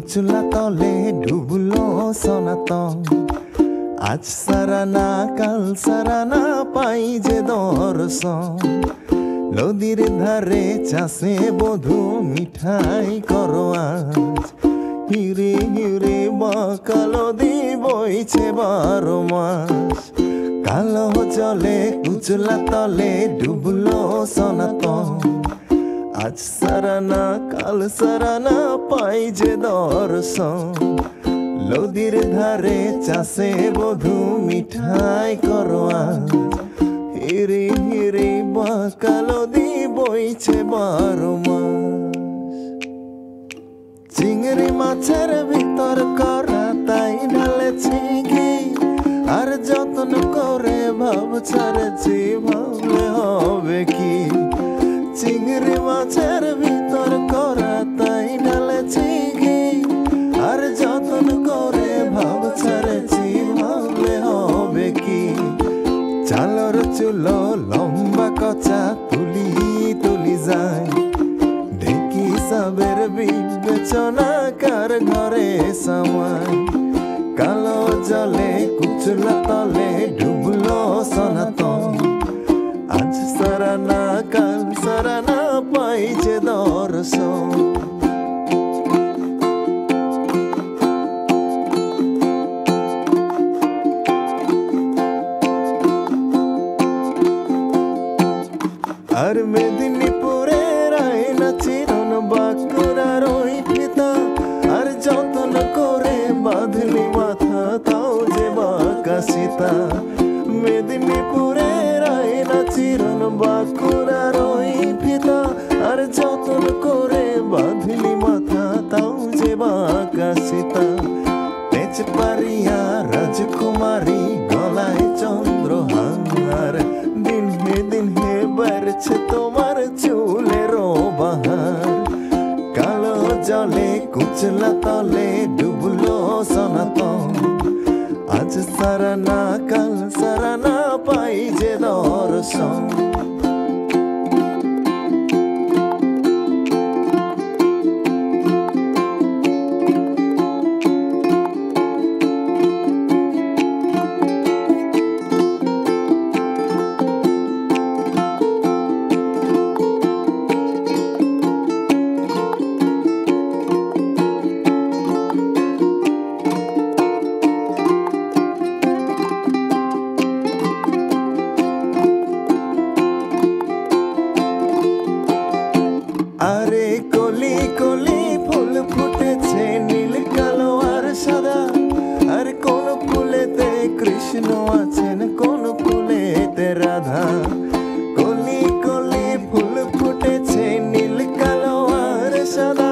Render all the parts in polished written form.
কুচলা তলে ডুবলো সনাতন আজ সারা না কাল সারা না পাই যে দর্শন নদীর ধারে চাষে বধূ মিঠাই করো আজ হিরে হিরে বা কালো দি বইছে 12 মাস কালো জলে কুচলা তলে ডুবলো সনাতন আজ সারা না কাল সারা না পাই যে দর্শন নদীর ধারে চাষে বধূ মিঠাই করো আজ হিরে হিরে বা কালো দি বইছে 12 মাস চিংড়ি মাছের ভিতর করা তাই ঢালেছি ঘি আর যত্ন করে ভাব ছাড়েছি ভাবলে হবে কি চিংড়ি মাছের ভিতর করা তাই ঢালেছি ঘি আর যত্ন করে ভাব ছাড়েছি ভাবলে হবে কি চালর চুলো লম্বা কচা তুলি তুলি যায় ঢেকি সাবের বিবেচনা কার ঘরে সামায় কালো জলে কুচলা তলে ডুবলো সনাতন আজ সারা না কাল সারা না পাই যে দর্শন আর মেদিনীপুরের আয়না চিরন বাঁকুড়ার ওই ফিতা আর যত্ন করে বাঁধলি মাথা তাও যে বাঁকা সীতা মেদিনীপুরের আয়না চিরন বাঁকুড়ার ওই ফিতা আর যত্ন করে বাঁধলি মাথা তাও যে বাঁকা সীতা পেচ পারিয়া রাজকুমারী গলায় চন্দ্রহার দিন হে বাড়ছে তোমার চুলের বাহার কালো জলে কুচলা তলে ডুবলো সনাতন আজ সারা না কাল সারা না পাই যে দর্শন আরে কলি কলি ফুল ফুটেছে নীল কালো আর সাদা আর কোন ফুলেতে কৃষ্ণ আছেন কোন ফুলেতে রাধা কলি কলি ফুল ফুটেছে নীল কালো আর সাদা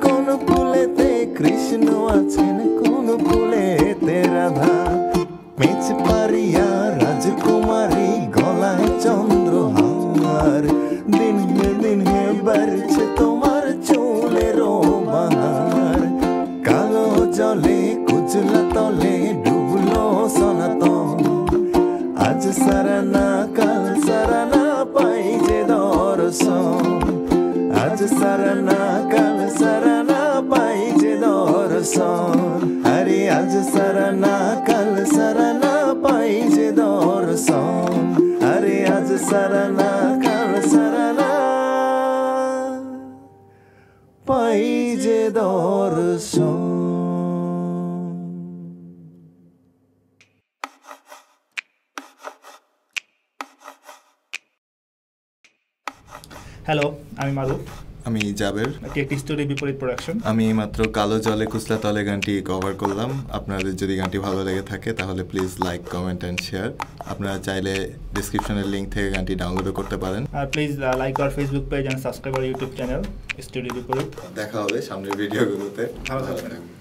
কোন ফুলেতে কৃষ্ণ আছেন কোন ফুলেতে রাধা পেচ পারিয়া রাজকুমারী গলায় চন্দ্রহার দিন হে বাড়ছে তোমার চুলের বাহার কালো জলে কুচলা তলে ডুবলো সনাতন আজ সারা না কাল সারা না পাই যে দর্শন আজ সারা না কাল সারা না পাই যে দর্শন আরে আজ সারা না কাল সারা না পাই যে দর্শন আরে আজ সারা না কাল সারা না পাই যে দর্শন হ্যালো, আমি মারুফ। আমি জাবের। এটি একটি স্টোরি বিপরীত প্রোডাকশন। আমি মাত্র কালো জলে কুচলা তলে গানটি কভার করলাম। আপনাদের যদি গানটি ভালো লেগে থাকে তাহলে please like, comment and share. আপনারা চাইলে ডিসক্রিপশনের লিঙ্ক থেকে গানটি ডাউনলোডও করতে পারেন। আর please like our Facebook page and subscribe our YouTube channel story বিপরীত। দেখা হবে সামনের ভিডিওগুলোতে। ভালো থাকবেন।